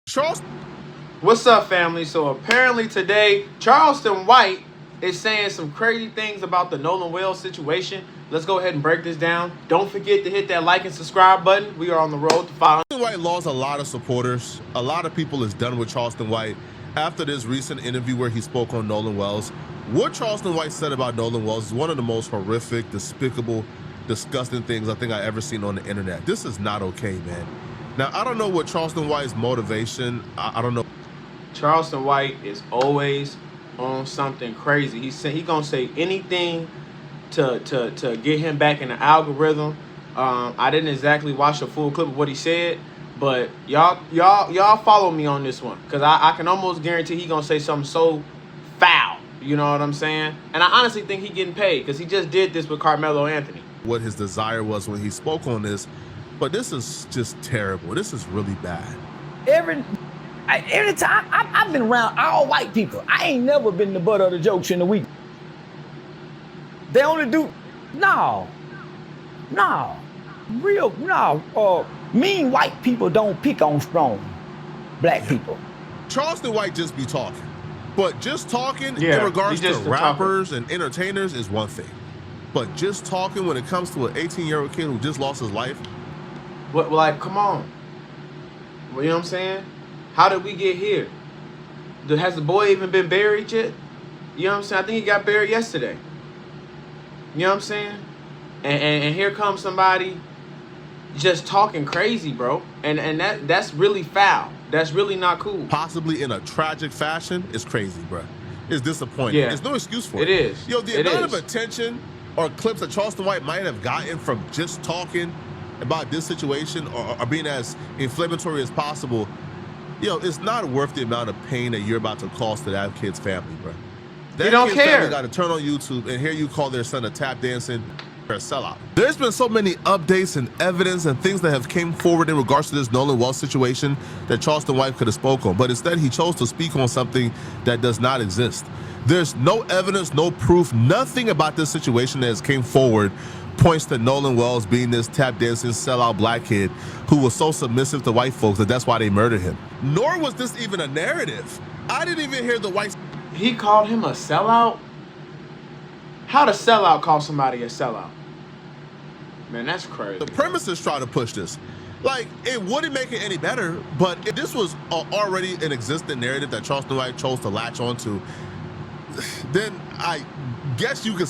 Charleston. What's up, family? So apparently today, Charleston White is saying some crazy things about the Nolan Wells situation. Let's go ahead and break this down. Don't forget to hit that like and subscribe button. We are on the road to 500. Charleston White lost a lot of supporters. A lot of people is done with Charleston White after this recent interview where he spoke on Nolan Wells. What Charleston White said about Nolan Wells is one of the most horrific, despicable, disgusting things I think I've ever seen on the internet. This is not okay, man. Now, I don't know what Charleston White's motivation, I don't know. Charleston White is always on something crazy. He gonna say anything to get him back in the algorithm. I didn't exactly watch the full clip of what he said, but y'all follow me on this one, because I can almost guarantee he gonna say something so foul. You know what I'm saying? And I honestly think he getting paid, because he just did this with Carmelo Anthony. What his desire was when he spoke on this, but this is just terrible. This is really bad. Every time I've been around all white people, I ain't never been the butt of the jokes in the week. They only do mean white people don't pick on strong black people. Charleston White just be talking, but just talking Yeah, in regards he's to just a rappers and entertainers is one thing, but just talking when it comes to an 18-year-old kid who just lost his life. What, like, come on. You know what I'm saying? How did we get here? Has the boy even been buried yet? You know what I'm saying? I think he got buried yesterday. You know what I'm saying? And here comes somebody just talking crazy, bro. And that's really foul. That's really not cool. Possibly in a tragic fashion, it's crazy, bro. It's disappointing. Yeah. There's no excuse for it. It is. Yo, the It amount is. of attention or clips that Charleston White might have gotten from just talking about this situation or being as inflammatory as possible, yo, it's not worth the amount of pain that you're about to cause to that kid's family, bro. That don't kid's care. family got to turn on YouTube and hear you call their son a tap dancing or a sellout. There's been so many updates and evidence and things that have came forward in regards to this Nolan Wells situation that Charleston White could have spoke on, but instead he chose to speak on something that does not exist. There's no evidence, no proof, nothing about this situation that has came forward points to Nolan Wells being this tap dancing sellout black kid who was so submissive to white folks that that's why they murdered him. Nor was this even a narrative. I didn't even hear the white. He called him a sellout? How does sellout call somebody a sellout? Man, that's crazy. The premises try to push this. Like, it wouldn't make it any better, but if this was already an existing narrative that Charleston White chose to latch onto, then I guess you could.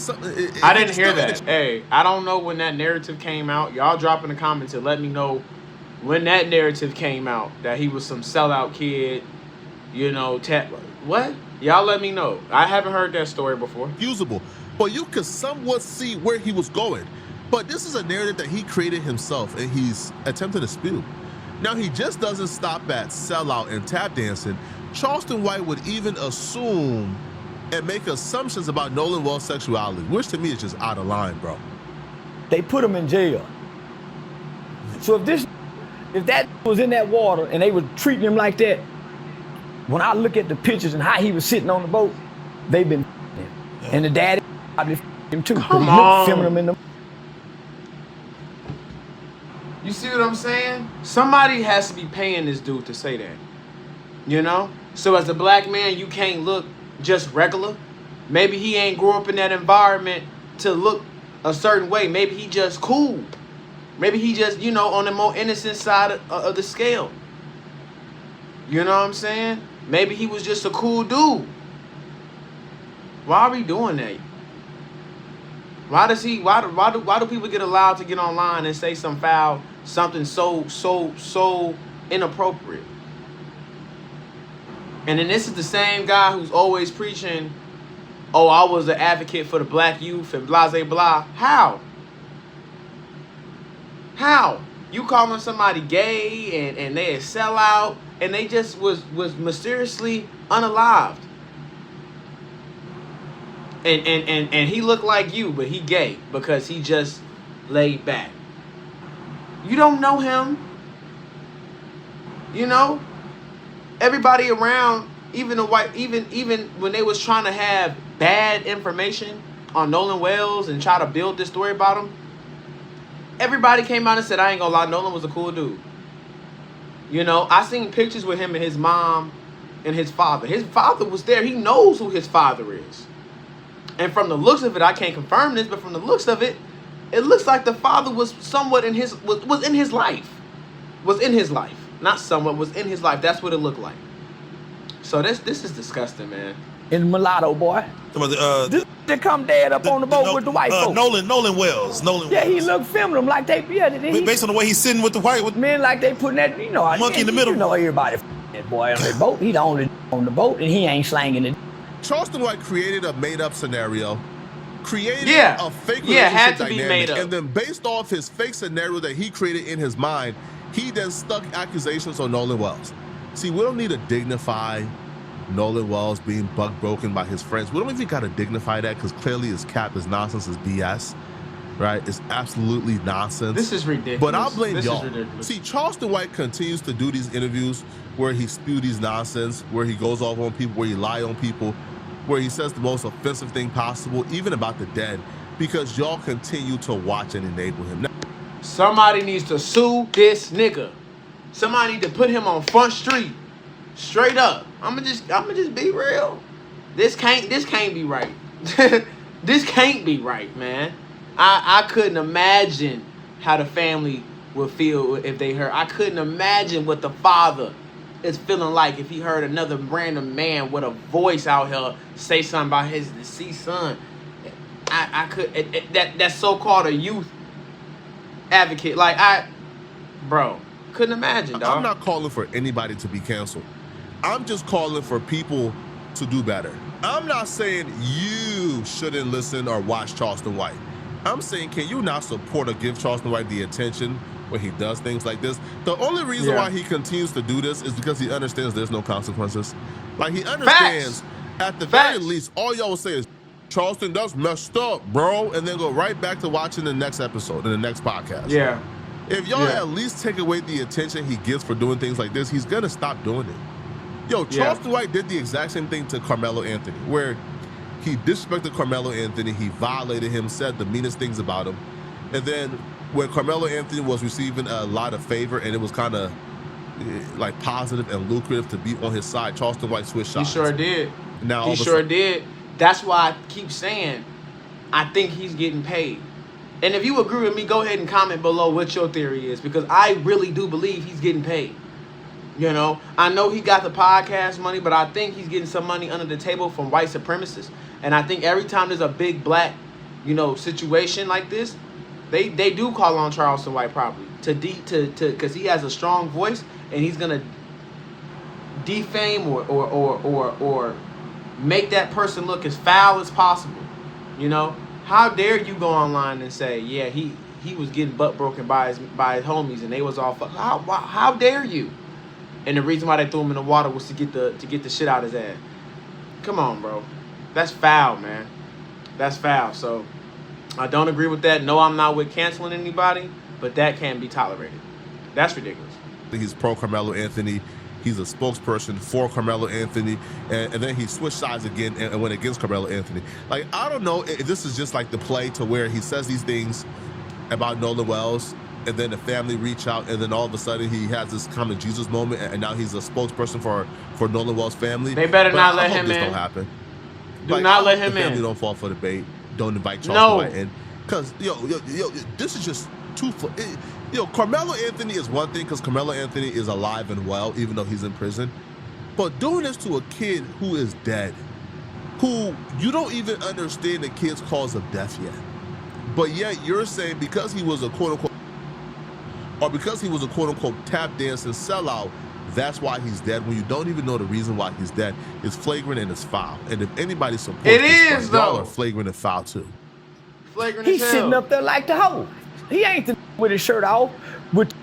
I didn't hear that. Hey, I don't know when that narrative came out. Y'all drop in the comments and let me know when that narrative came out that he was some sellout kid, you know, what? Y'all let me know. I haven't heard that story before. Usable, but you could somewhat see where he was going. But this is a narrative that he created himself and he's attempting to spew. Now, he just doesn't stop at sellout and tap dancing. Charleston White would even assume and make assumptions about Nolan Wells' sexuality, which to me is just out of line, bro. They put him in jail. So if that was in that water and they were treating him like that, when I look at the pictures and how he was sitting on the boat, they've been him. And the daddy probably him too. Come on. Filming him in the. You see what I'm saying? Somebody has to be paying this dude to say that. You know? So as a black man, you can't look just regular. Maybe he ain't grew up in that environment to look a certain way. Maybe he just cool. Maybe he just, you know, on the more innocent side of the scale. You know what I'm saying? Maybe he was just a cool dude. Why are we doing that? Why do people get allowed to get online and say some foul, something so inappropriate? And then this is the same guy who's always preaching, oh, I was an advocate for the black youth and blah, blah, blah. How? How? You calling somebody gay and they a sellout and they just was mysteriously unalived. And he looked like you, but he gay because he just laid back. You don't know him. You know? Everybody around, even the white, even when they was trying to have bad information on Nolan Wells and try to build this story about him, everybody came out and said, I ain't gonna lie, Nolan was a cool dude. You know, I seen pictures with him and his mom and his father. His father was there. He knows who his father is. And from the looks of it, I can't confirm this, but from the looks of it, it looks like the father was somewhat in his was in his life. Was in his life. Not somewhat, was in his life. That's what it looked like. So this is disgusting, man. And mulatto boy. This come dead up on the boat with the white folks. Nolan Wells. Yeah, he looked filming them like they based on the way he's sitting with the white men like they putting that, you know, monkey in the middle. You know, everybody that boy on the boat. He the only on the boat, and he ain't slanging it. Charleston White created a made-up scenario, created a fake relationship had to dynamic, be made up. And then based off his fake scenario that he created in his mind, he then stuck accusations on Nolan Wells. See, we don't need to dignify Nolan Wells being broken by his friends. We don't even got to dignify that because clearly his cap is nonsense, is BS, right? It's absolutely nonsense. This is ridiculous. But I'll blame y'all. Ridiculous. See, Charleston White continues to do these interviews where he spews these nonsense, where he goes off on people, where he lie on people, where he says the most offensive thing possible, even about the dead, because y'all continue to watch and enable him. Now, somebody needs to sue this nigga. Somebody need to put him on Front Street. Straight up. I'ma just be real. This can't be right. This can't be right, man. I couldn't imagine how the family would feel if they heard. I couldn't imagine what the father is feeling like if he heard another random man with a voice out here say something about his deceased son. I could that so-called a youth advocate. Like couldn't imagine, dog. I'm not calling for anybody to be canceled. I'm just calling for people to do better. I'm not saying you shouldn't listen or watch Charleston White. I'm saying, can you not support or give Charleston White the attention when he does things like this? The only reason why he continues to do this is because he understands there's no consequences. Like, he understands, at the very least, all y'all will say is, Charleston, that's messed up, bro, and then go right back to watching the next episode in the next podcast. Yeah. If y'all at least take away the attention he gives for doing things like this, he's gonna stop doing it. Yo, Charleston White did the exact same thing to Carmelo Anthony, where he disrespected Carmelo Anthony, he violated him, said the meanest things about him. And then when Carmelo Anthony was receiving a lot of favor and it was kind of like positive and lucrative to be on his side, Charleston White switched sides. He sure did. Now, he sure did. That's why I keep saying I think he's getting paid. And if you agree with me, go ahead and comment below what your theory is, because I really do believe he's getting paid. You know, I know he got the podcast money, but I think he's getting some money under the table from white supremacists. And I think every time there's a big black, you know, situation like this, they do call on Charleston White probably because he has a strong voice and he's gonna defame or make that person look as foul as possible. You know, how dare you go online and say, yeah, he was getting butt broken by his homies and they was all how dare you? And the reason why they threw him in the water was to get the shit out of his ass. Come on, bro. That's foul, man. That's foul. So I don't agree with that. No, I'm not with canceling anybody, but that can't be tolerated. That's ridiculous. He's pro Carmelo Anthony. He's a spokesperson for Carmelo Anthony, and then he switched sides again and went against Carmelo Anthony. Like, I don't know if this is just like the play to where he says these things about Nolan Wells, and then the family reach out, and then all of a sudden he has this kind of Jesus moment, and now he's a spokesperson for Nolan Wells' family. They better not let him in. This don't happen. Do not let him in. The family don't fall for the bait. Don't invite Charleston White in. Because, yo, this is just too... Carmelo Anthony is one thing because Carmelo Anthony is alive and well, even though he's in prison. But doing this to a kid who is dead, who you don't even understand the kid's cause of death yet. But yet you're saying because he was a quote-unquote tap dancing sellout, that's why he's dead, when you don't even know the reason why he's dead. It's flagrant and it's foul. And if anybody supports this, y'all are flagrant and foul too. Flagrant He's as hell. sitting up there like the hoe. He ain't with his shirt off, with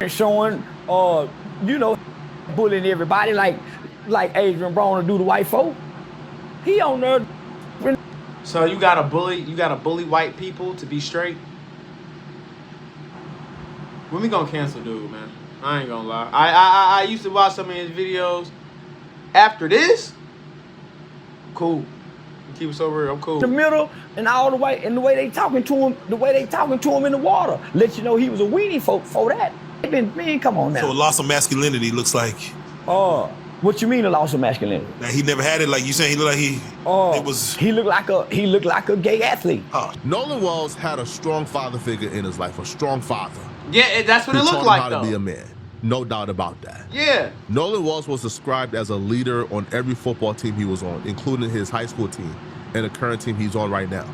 showing, bullying everybody like Adrian Broner do the white folk. He on there. So you gotta bully white people to be straight? When we gonna cancel dude, man? I ain't gonna lie. I used to watch some of his videos. After this, cool. Keep it sober. I'm cool. The middle and all the way, and the way they talking to him in the water, let you know he was a weenie folk for that. man, come on So a now. loss of masculinity looks like What you mean a loss of masculinity? that he never had it. Like you saying, he looked like it was. He looked like a gay athlete. Nolan Wells had a strong father figure in his life, a strong father. Yeah, that's what He it taught looked him like, how though. to be a man. No doubt about that. Yeah. Nolan Wells was described as a leader on every football team he was on, including his high school team and the current team he's on right now.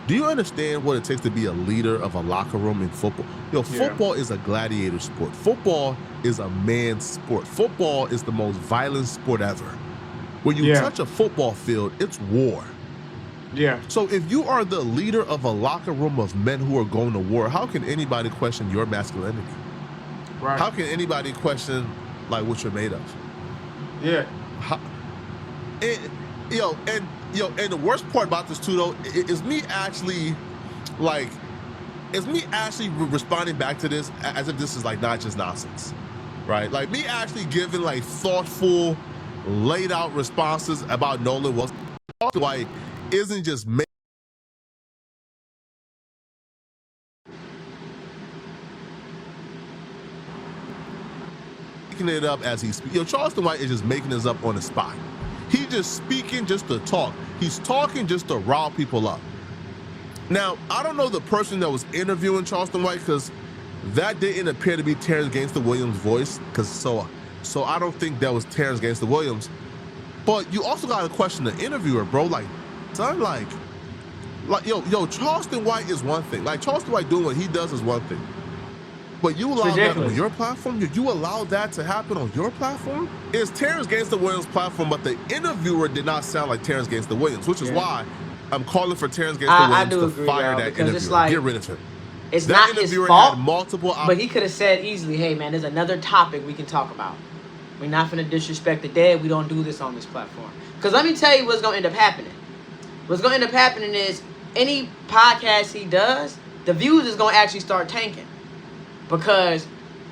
Do you understand what it takes to be a leader of a locker room in football? Football is a gladiator sport. Football is a man's sport. Football is the most violent sport ever. When you touch a football field, it's war. Yeah. So if you are the leader of a locker room of men who are going to war, how can anybody question your masculinity? Right. How can anybody question like what you're made of? Yeah. And the worst part about this too, though, is me actually responding back to this as if this is like not just nonsense, right? Like me actually giving like thoughtful, laid out responses about Nolan Wells. White isn't just making it up as he speaks. Charleston White is just making this up on the spot. He's just speaking just to talk. He's talking just to rile people up. Now, I don't know the person that was interviewing Charleston White because that didn't appear to be Terrence Gangster Williams' voice. So I don't think that was Terrence Gangster Williams. But you also got to question the interviewer, bro. Like, son, like, Charleston White is one thing. Like, Charleston White doing what he does is one thing. But you allow that on your platform? You allow that to happen on your platform? It's Terrence Gangster Williams' platform, but the interviewer did not sound like Terrence Gangster Williams, which is why I'm calling for Terrence Gangster Williams to fire that interviewer. It's like, get rid of him. It's that not his interviewer fault, had multiple but he could have said easily, hey, man, there's another topic we can talk about. We're not going to disrespect the dead. We don't do this on this platform. Because let me tell you what's going to end up happening. What's going to end up happening is any podcast he does, the views is going to actually start tanking. Because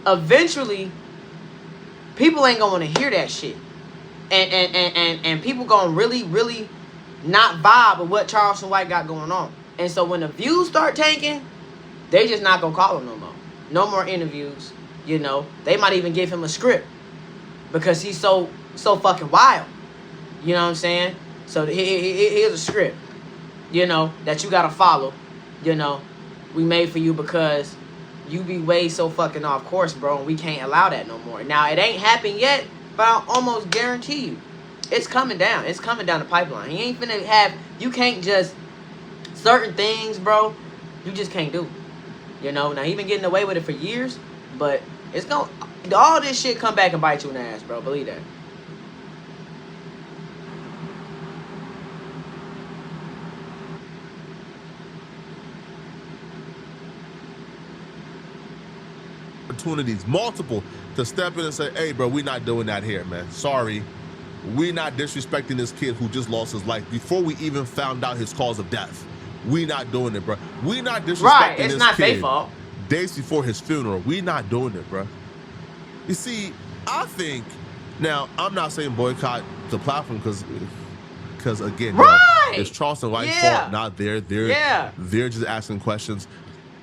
eventually, people ain't going to want to hear that shit. And people going to really, really not vibe with what Charleston White got going on. And so when the views start tanking, they just not going to call him no more. No more interviews, you know. They might even give him a script. Because he's so fucking wild. You know what I'm saying? So here's a script, you know, that you got to follow. You know, we made for you because you be way so fucking off course, bro, and we can't allow that no more. Now, it ain't happened yet, but I almost guarantee you, it's coming down. It's coming down the pipeline. He ain't finna have, you can't just, certain things, bro, you just can't do. You know, now he been getting away with it for years, but it's gonna, all this shit come back and bite you in the ass, bro. Believe that. Opportunities, multiple, to step in and say, hey, bro, we're not doing that here, man. Sorry. We're not disrespecting this kid who just lost his life before we even found out his cause of death. We're not doing it, bro. We're not disrespecting right, it's this not kid their fault. days before his funeral. We're not doing it, bro. You see, I think, now, I'm not saying boycott the platform because again, right. It's Charleston White's fault, not theirs. They're just asking questions.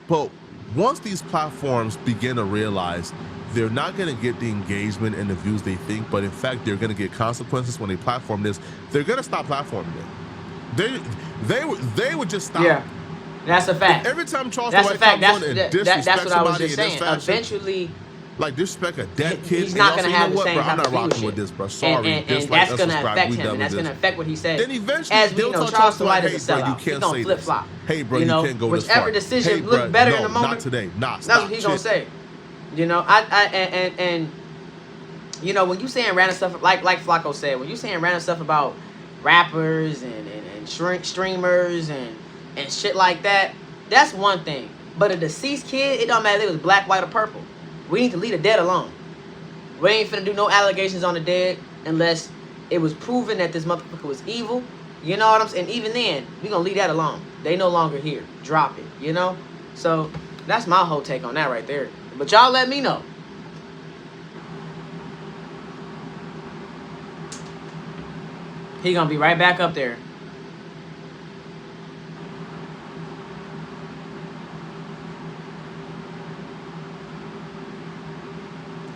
But once these platforms begin to realize they're not going to get the engagement and the views they think, but in fact, they're going to get consequences when they platform this, they're going to stop platforming it. They would just stop. Yeah, that's a fact. Every time Charleston White comes on and disrespects somebody in this fashion, eventually, like disrespect a dead kid, he's not gonna have the same I'm not rocking viewership. with this, bro. Sorry, and that's gonna affect him, and that's gonna affect what he says. Then eventually, as we know, Charleston White is a bro, you sellout. He's can't gonna say flip this. flop. Hey, bro, you know, you can't go this whichever far. decision hey, look better no, in the moment. Not today. Nah, that's what he's gonna say. You know, and you know, when you saying random stuff like Flacco said, when you saying random stuff about rappers and streamers and shit like that, that's one thing. But a deceased kid, it don't matter if it was black, white, or purple. We need to leave the dead alone. We ain't finna do no allegations on the dead unless it was proven that this motherfucker was evil. You know what I'm saying? And even then, we gonna leave that alone. They no longer here. Drop it, you know? So, that's my whole take on that right there. But y'all let me know. He gonna be right back up there.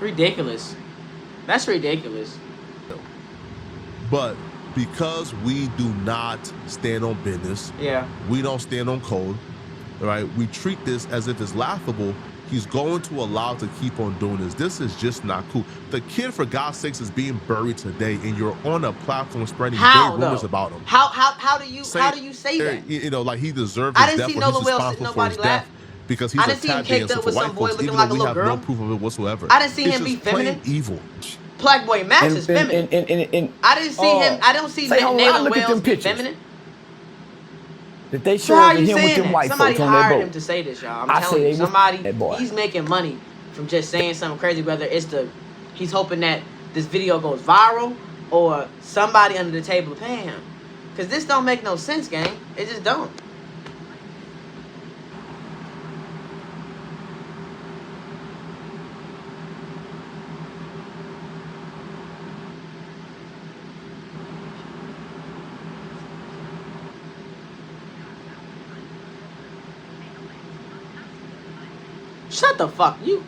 Ridiculous. That's ridiculous. But because we do not stand on business, Yeah. we don't stand on code, right? We treat this as if it's laughable. He's going to allow to keep on doing this. This is just not cool. The kid, for God's sakes, is being buried today, and you're on a platform spreading How, vague rumors though? about him. How do you say that? You know, like he deserved I his didn't death, see or he's Nolan Wells sitting responsible for his nobody laugh. death because he's I a didn't see him tap caked dancer up for with white some boy folks, looking even like though a we little have girl. no proof of it whatsoever. I didn't see It's him be just plain feminine. evil. Black Boy Max is feminine. I didn't see him. I don't see say, hold on, I Nolan look at them Wells be pictures feminine. that they So how are showed you him with saying them that? white Somebody folks on their hired boat. him to say this, y'all. I'm I telling you, say they somebody, that boy. he's making money from just saying something crazy, whether it's he's hoping that this video goes viral or somebody under the table paying him. Because this don't make no sense, gang. It just don't. Shut the fuck, you.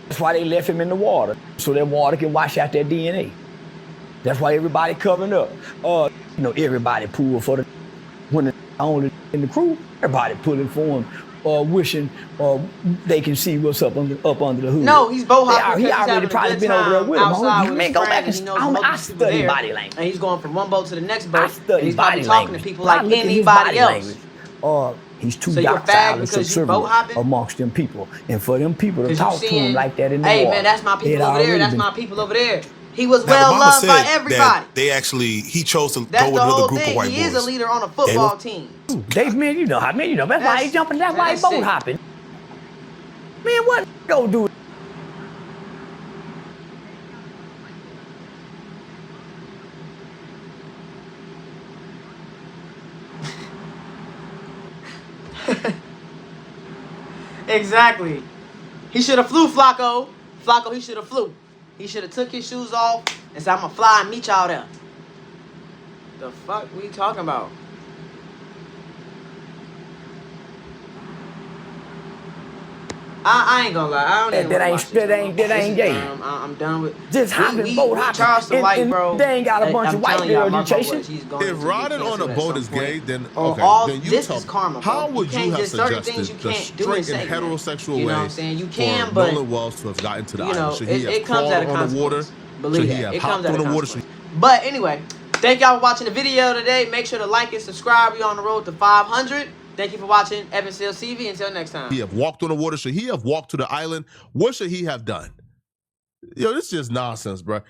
That's why they left him in the water, so that water can wash out their DNA. That's why everybody covering up. You know, everybody pulled for the when the only in the crew. Everybody pulling for him, wishing they can see what's up under the hood. No, he's boat hopping. He already probably been over there with him. Outside with Man, his go back friends, and and he knows I most people study there. body language. And he's going from one boat to the next I boat. And study he's probably body talking language. to people I like look at his anybody body else. language. He's too So you're a docile fag and because you boat subservient hopping? amongst them people, and for them people to talk to him like that in the hey water. man, that's my they had people over there. already That's been- my people over there. He was Now, the well mama loved said by everybody. that he chose to That's go with the another whole group of thing. white He is a boys. leader on a football team. Dave, man, you know how, man, you know. That's why That's- he jumping. That's why he that's boat sick. hopping. Man, what go do? Exactly. He should have flew, Flacco. Flacco, he should have flew. He should have took his shoes off and said, I'm going to fly and meet y'all there. The fuck we talking about? I ain't gonna lie. I don't even That wanna ain't- watch this no more. that ain't This is gay. dumb. I'm done with Just hopping, boat hopping. Charleston And- White, and bro. they ain't got a bunch I'm of white telling y'all, girls Mark you my chasing. words, he's going If to be riding on a canceled at boat some is point. gay, then Or okay, all then you this tell is me. karma, bro. How would you can't have just certain suggested things you the can't do in straight and segment. heterosexual You know way what I'm saying? You can, for but Nolan Wells to have gotten to the you island? know, Should he have it comes at a crawled on the water? consequence. Believe Should he that. have It hopped comes at on a the water? consequence. But anyway, thank y'all for watching the video today. Make sure to like and subscribe. We on the road to 500. Thank you for watching Evan Sales TV. Until next time. He have walked on the water? Should he have walked to the island? What should he have done? Yo, this is just nonsense, bro.